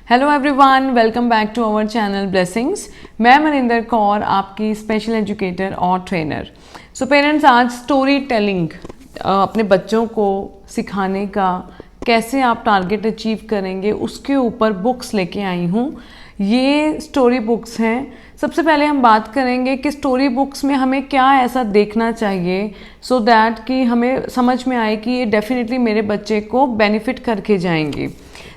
Hello everyone, welcome back to our channel Blessings. मैं मनिंदर कौर, आपकी special educator और trainer. So parents, आज story telling अपने बच्चों को सिखाने का, कैसे आप टारगेट अचीव करेंगे, उसके ऊपर बुक्स लेके आई हूँ। ये स्टोरी बुक्स हैं। सबसे पहले हम बात करेंगे कि स्टोरी बुक्स में हमें क्या ऐसा देखना चाहिए सो दैट कि हमें समझ में आए कि ये डेफिनेटली मेरे बच्चे को बेनिफिट करके जाएंगी।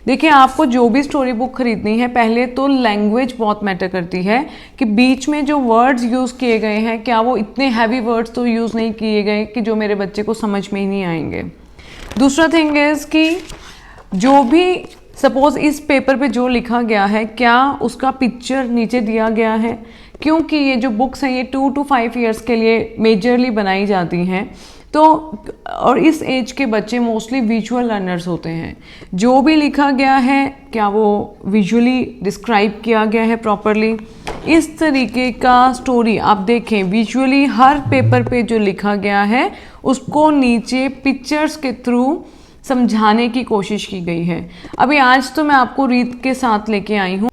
देखिए, आपको जो भी स्टोरी बुक खरीदनी है, पहले तो लैंग्वेज बहुत मैटर करती है कि बीच में जो वर्ड्स यूज़ किए गए हैं, क्या वो इतने हैवी वर्ड्स तो यूज़ नहीं किए गए कि जो मेरे बच्चे को समझ में ही नहीं आएंगे। दूसरा थिंग इज़ कि जो भी सपोज इस पेपर पे जो लिखा गया है, क्या उसका पिक्चर नीचे दिया गया है, क्योंकि ये जो बुक्स हैं ये 2 to 5 ईयर्स के लिए मेजरली बनाई जाती हैं। तो और इस एज के बच्चे मोस्टली विजुअल लर्नर्स होते हैं। जो भी लिखा गया है, क्या वो विजुअली डिस्क्राइब किया गया है प्रॉपरली, इस तरीके का स्टोरी आप देखें। विजुअली हर पेपर पे जो लिखा गया है उसको नीचे पिक्चर्स के थ्रू समझाने की कोशिश की गई है। अभी आज तो मैं आपको रीत के साथ लेके आई हूँ।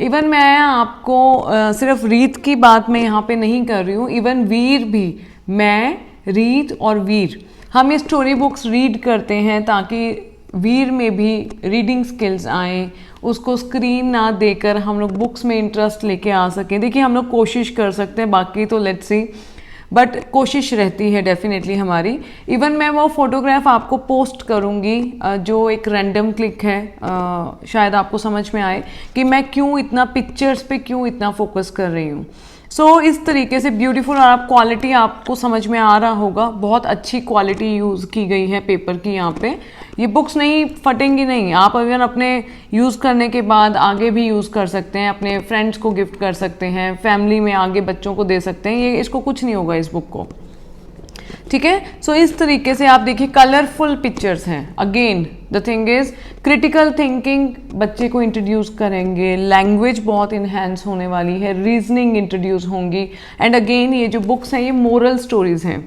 इवन मैं आपको सिर्फ रीत की बात मैं यहाँ पे नहीं कर रही हूँ, इवन वीर भी, मैं, रीत और वीर, हम ये स्टोरी बुक्स रीड करते हैं ताकि वीर में भी रीडिंग स्किल्स आए, उसको स्क्रीन ना देकर हम लोग बुक्स में इंटरेस्ट लेके आ सकें। देखिए, हम लोग कोशिश कर सकते हैं, बाकी तो लेट्स सी, बट कोशिश रहती है डेफिनेटली हमारी। इवन मैं वो फोटोग्राफ आपको पोस्ट करूँगी जो एक रैंडम क्लिक है, शायद आपको समझ में आए कि मैं क्यों इतना पिक्चर्स पे क्यों इतना फोकस कर रही हूँ। सो इस तरीके से ब्यूटीफुल, और आप क्वालिटी आपको समझ में आ रहा होगा, बहुत अच्छी क्वालिटी यूज़ की गई है पेपर की। यहाँ पे ये बुक्स नहीं फटेंगी नहीं, आप अगर अपने यूज़ करने के बाद आगे भी यूज़ कर सकते हैं, अपने फ्रेंड्स को गिफ्ट कर सकते हैं, फैमिली में आगे बच्चों को दे सकते हैं। ये इसको कुछ नहीं होगा इस बुक को, ठीक है। सो इस तरीके से आप देखिए, कलरफुल पिक्चर्स हैं। Again the thing is critical thinking बच्चे को इंट्रोड्यूस करेंगे, लैंग्वेज बहुत इन्हेंस होने वाली है, रीजनिंग इंट्रोड्यूस होंगी। एंड अगेन ये जो बुक्स हैं ये मोरल स्टोरीज हैं।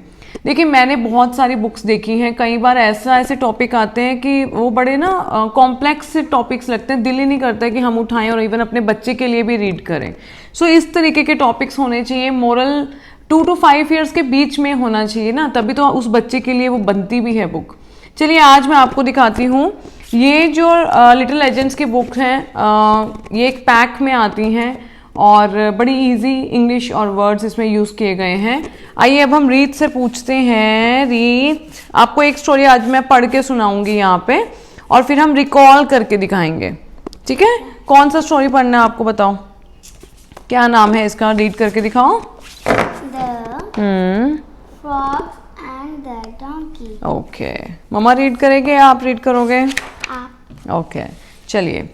देखिए, मैंने बहुत सारी बुक्स देखी हैं, कई बार ऐसे टॉपिक आते हैं कि वो बड़े ना कॉम्प्लेक्स से टॉपिक्स लगते हैं, दिल ही नहीं करता है कि हम उठाएं और इवन अपने बच्चे के लिए भी रीड करें। सो इस तरीके के टॉपिक्स होने चाहिए। मोरल 2 to 5 ईयर्स के बीच में होना चाहिए ना, तभी तो उस बच्चे के लिए वो बनती भी है बुक। चलिए, आज मैं आपको दिखाती हूँ ये जो लिटिल लेजेंड्स की बुक हैं। ये एक पैक में आती हैं और बड़ी इजी इंग्लिश और वर्ड्स इसमें यूज़ किए गए हैं। आइए अब हम रीत से पूछते हैं। रीत, आपको एक स्टोरी आज मैं पढ़ के सुनाऊंगी यहाँ पे, और फिर हम रिकॉल करके दिखाएंगे, ठीक है। कौन सा स्टोरी पढ़ना है आपको, बताओ क्या नाम है इसका, रीड करके दिखाओ। Frog and the donkey. Okay, mamma read करेंगे या आप रीड करोगे? आप। ओके, चलिए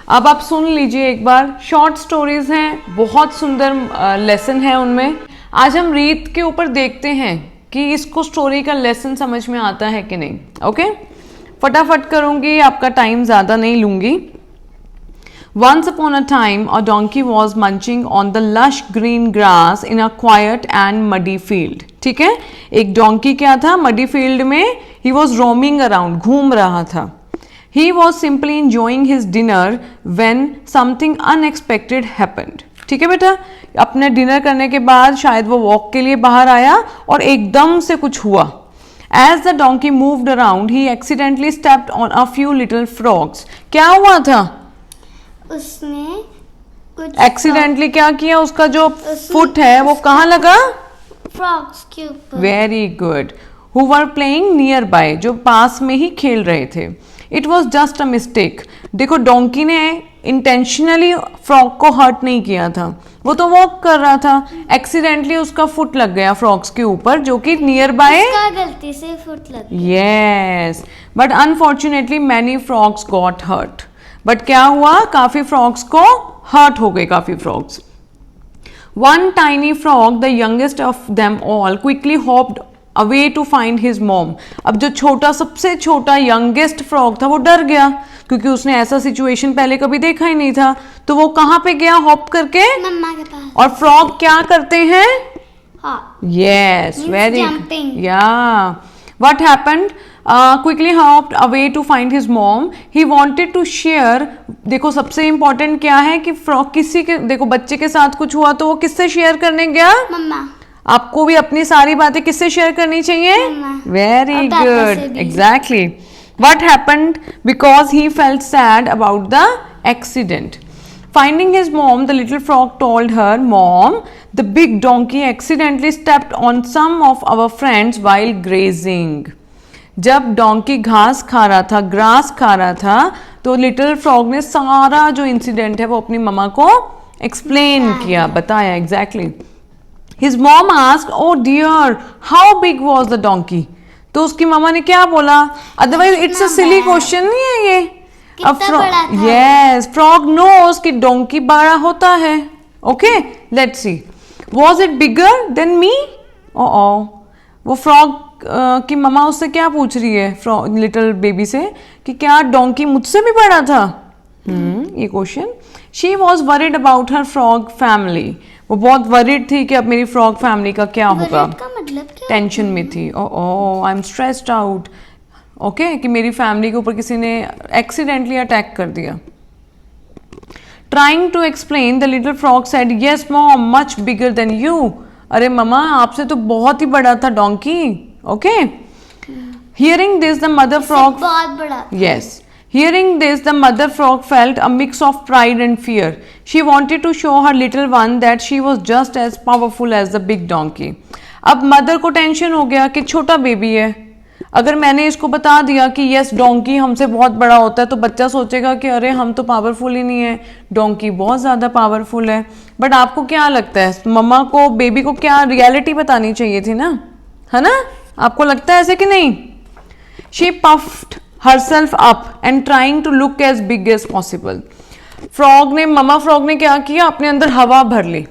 अब आप सुन लीजिए एक बार। शॉर्ट स्टोरीज हैं, बहुत सुंदर लेसन है उनमें। आज हम रीत के ऊपर देखते हैं कि इसको स्टोरी का लेसन समझ में आता है कि नहीं। ओके, फटाफट करूंगी, आपका टाइम ज़्यादा नहीं लूंगी। Once upon a time, a donkey was munching on the lush green grass in a quiet and muddy field. ठीक है, एक डोंकी क्या था, मडी फील्ड में he was roaming around, घूम रहा था। He was simply enjoying his dinner when something unexpected happened. ठीक है बेटा, अपने डिनर करने के बाद शायद वो वॉक के लिए बाहर आया और एकदम से कुछ हुआ। As the donkey moved around, he accidentally stepped on a few little frogs. क्या हुआ था? उसने कुछ एक्सीडेंटली क्या किया, उसका जो फुट है वो कहाँ लगा? फ्रॉग्स के ऊपर। Very good. Who were playing near by, जो पास में ही खेल रहे थे। It was just a mistake. देखो, डोंकी ने इंटेंशनली फ्रॉग को हर्ट नहीं किया था, वो तो वॉक कर रहा था, एक्सीडेंटली उसका फुट लग गया फ्रॉग्स के ऊपर जो कि नियर बाय, उसका गलती से फुट लग गया। Yes, but unfortunately many frogs got hurt. But क्या हुआ, काफी फ्रॉग्स को हर्ट हो गए, काफी frogs. One tiny frog, the youngest of them all, quickly hopped away to find his mom. अब जो छोटा, सबसे छोटा यंगेस्ट फ्रॉग था वो डर गया, क्योंकि उसने ऐसा सिचुएशन पहले कभी देखा ही नहीं था। तो वो कहाँ पे गया, हॉप करके मम्मा के पास। और फ्रॉग क्या करते हैं? हाँ, यस, वेरी, jumping. या what happened, quickly hopped away to find his mom. He wanted to share. देखो सबसे इम्पोर्टेंट क्या है कि फ्रॉग किसी के, देखो बच्चे के साथ कुछ हुआ तो वो किससे शेयर करने गया? मम्मा। आपको भी अपनी सारी बातें किससे शेयर करनी चाहिए? Very good, exactly. What happened? Because he felt sad about the accident. Finding his mom, the little frog told her, "Mom, the big donkey accidentally stepped on some of our friends while grazing." जब donkey घास खा रहा था, grass खा रहा था, तो little frog ने सारा जो इंसिडेंट है वो अपनी मम्मा को एक्सप्लेन किया, बताया. Exactly. His mom asked, "Oh dear, how big was the donkey?" तो उसकी मम्मा ने क्या बोला? Otherwise it's a silly question नहीं है ये. यस, फ्रॉग नोज कि डोंकी बड़ा होता है. Okay, let's see. Was it bigger than me? ओ, वो फ्रॉग की मम्मा उससे क्या पूछ रही है लिटिल बेबी से कि क्या डोंकी मुझसे भी बड़ा था? ये question. She was worried about her frog family. वो बहुत वरिड थी कि अब मेरी फ्रॉग फैमिली का क्या होगा. मतलब क्या? टेंशन में थी. Oh, I am stressed out. Okay, कि मेरी फैमिली के ऊपर किसी ने एक्सीडेंटली अटैक कर दिया. Trying to explain the little frog said, yes mom, much bigger than you. अरे मम्मा, आपसे तो बहुत ही बड़ा था donkey. Okay. Hearing this the mother frog, बहुत बड़ा. Yes. Hearing this, the mother frog felt a mix of pride and fear. She wanted to show her little one that she was just as powerful as the big donkey. अब mother को tension हो गया कि छोटा baby है, अगर मैंने इसको बता दिया कि यस डोंकी हमसे बहुत बड़ा होता है तो बच्चा सोचेगा कि अरे हम तो पावरफुल ही नहीं है, डोंकी बहुत ज़्यादा पावरफुल है. बट आपको क्या लगता है, मम्मा को बेबी को क्या रियलिटी बतानी चाहिए थी ना, है ना? आपको लगता है ऐसे कि नहीं? She puffed herself up and trying to look as big as possible. Mamma frog ने क्या किया? अपने अंदर हवा भर ली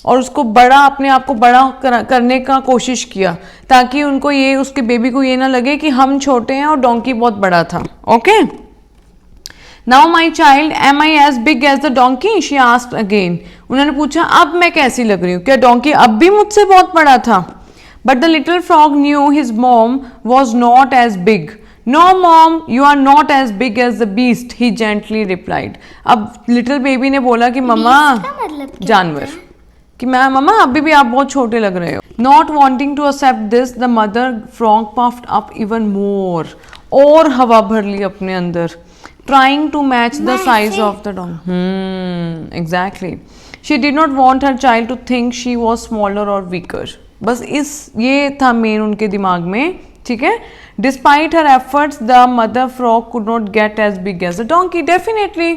और उसको बड़ा, अपने आप को बड़ा करने का कोशिश किया ताकि उनको ये, उसके बेबी को ये ना लगे कि हम छोटे हैं और डोंकी बहुत बड़ा था. Okay. Now my child, am I as big as the donkey? She asked again. उन्होंने पूछा, अब मैं कैसी लग रही हूँ? क्या डोंकी अब भी मुझसे बहुत बड़ा था? But the little frog knew his mom was not as big. No mom, you are not as big as the beast, he gently replied. अब लिटिल बेबी ने बोला कि मम्मा, मतलब जानवर, कि मैं मम्मा अभी भी आप बहुत छोटे लग रहे हो. Not wanting to accept this, the mother frog puffed up even more. और हवा भर ली अपने अंदर. Trying to match the size of the dog. Exactly. She did not want her child to think she was smaller or weaker. बस ये था main उनके दिमाग में. ठीक है. Despite her efforts, the mother frog could not get as big as a donkey. Definitely.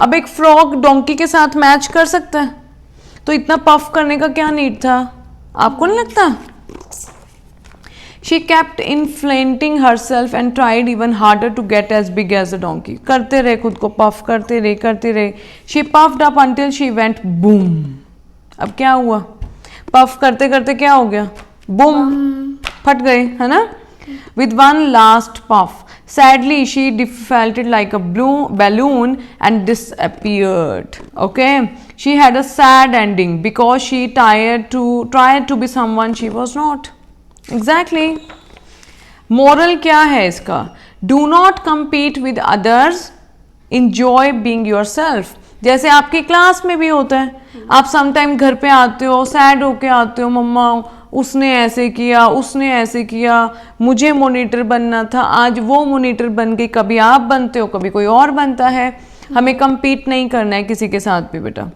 अब एक फ्रॉग डोंकी के साथ मैच कर सकता है, तो इतना पफ करने का क्या नीड था? आपको नहीं लगता? She kept inflating herself and tried even harder to get as big as a donkey. करते रहे, खुद को पफ करते रहे. She puffed up until she went boom. अब क्या हुआ? पफ करते करते क्या हो गया? बूम, फट गए, है ना? With one last puff, sadly she deflated like a balloon and disappeared. Okay, she had a sad ending because she tried to be someone she was not. Exactly. Moral क्या है इसका? Do not compete with others. Enjoy being yourself. जैसे आपकी class में भी होता है, आप समटाइम घर पे आते हो, सैड होके आते हो, मम्मा उसने ऐसे किया, मुझे मॉनिटर बनना था, आज वो मॉनिटर बन गई. कभी आप बनते हो, कभी कोई और बनता है. हमें compete नहीं करना है किसी के साथ भी बेटा.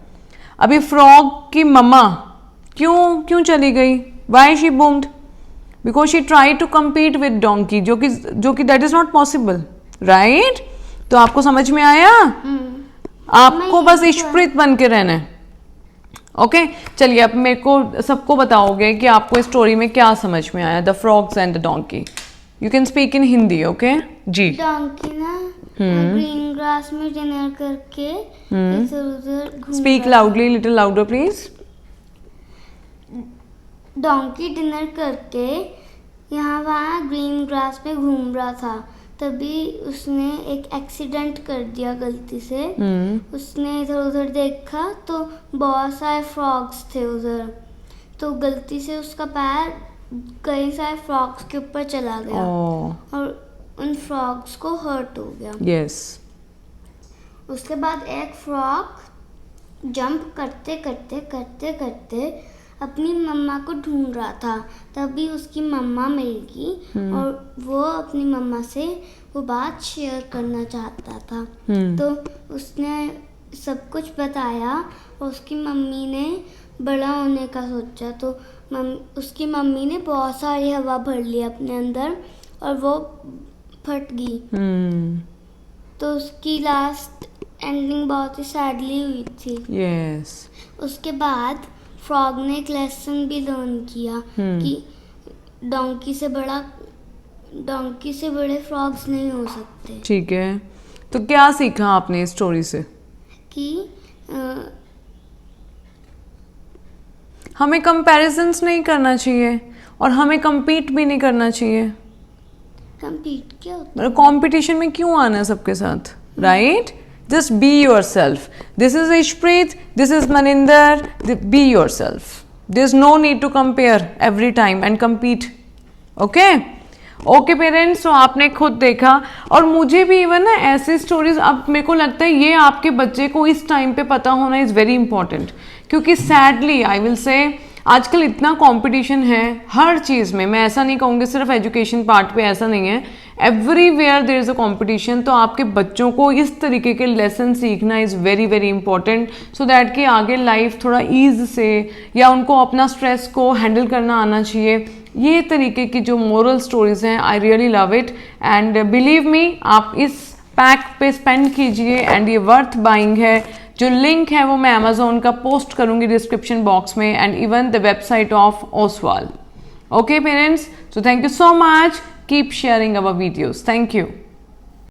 अभी फ्रॉग की मम्मा क्यों चली गई? Why she boomed? Because she tried to compete with donkey, जो कि that is not possible, right? तो आपको समझ में आया? आपको बस इश्प्रीत बन के रहना है. ओके, चलिए अब मेरे को सबको बताओगे कि आपको इस स्टोरी में क्या समझ में आया. The frogs and the donkey. You can speak in Hindi. Okay जी. डोंकी ना ग्रीन ग्रास में डिनर करके इधर उधर घूम. Speak loudly, little louder please. Donkey dinner करके यहाँ वहाँ ग्रीन ग्रास में घूम रहा था, तभी उसने एक एक्सीडेंट कर दिया गलती से. उसने इधर उधर देखा तो बहुत सारे फ्रॉग्स थे उधर, तो गलती से उसका पैर कई सारे फ्रॉग्स के ऊपर चला गया ओह और उन फ्रॉग्स को हर्ट हो गया। यस उसके बाद एक फ्रॉग जंप करते करते करते करते अपनी मम्मा को ढूंढ रहा था, तभी उसकी मम्मा मिल गई और वो अपनी मम्मा से वो बात शेयर करना चाहता था। तो उसने सब कुछ बताया और उसकी मम्मी ने बड़ा होने का सोचा, तो उसकी मम्मी ने बहुत सारी हवा भर ली अपने अंदर और वो फट गई। तो उसकी लास्ट एंडिंग बहुत ही सैडली हुई थी। यस उसके बाद फ्रॉग ने एक लेसन भी लर्न किया कि डोंकी से बड़े फ्रॉग्स नहीं हो सकते। ठीक है, तो क्या सीखा आपने इस स्टोरी से? कि हमें कंपैरिजंस नहीं करना चाहिए और हमें compete भी नहीं करना चाहिए। compete क्या होता मतलब कंपटीशन में क्यों आना है सबके साथ, right? Just be yourself. This is Ishpreet, this is Maninder. Be yourself. There's no need to compare every time and compete. Okay? Okay parents, तो आपने खुद देखा और मुझे भी इवन ना ऐसे स्टोरीज, अब मेरे को लगता है ये आपके बच्चे को इस टाइम पे पता होना इज़ वेरी इंपॉर्टेंट, क्योंकि सैडली आई विल से आजकल इतना कंपटीशन है हर चीज़ में। मैं ऐसा नहीं कहूँगी सिर्फ एजुकेशन पार्ट पे, ऐसा नहीं है, everywhere there is a competition. तो आपके बच्चों को इस तरीके के लेसन सीखना is very very important, so that कि आगे लाइफ थोड़ा ईज से या उनको अपना स्ट्रेस को हैंडल करना आना चाहिए। ये तरीके की जो मोरल स्टोरीज हैं, I really love it and believe me, आप इस पैक पे स्पेंड कीजिए एंड ये वर्थ बाइंग है। जो लिंक है वो मैं अमेजोन का पोस्ट करूंगी डिस्क्रिप्शन बॉक्स में and even the website of Oswal. Okay parents, so thank you so much. Keep sharing our videos. Thank you.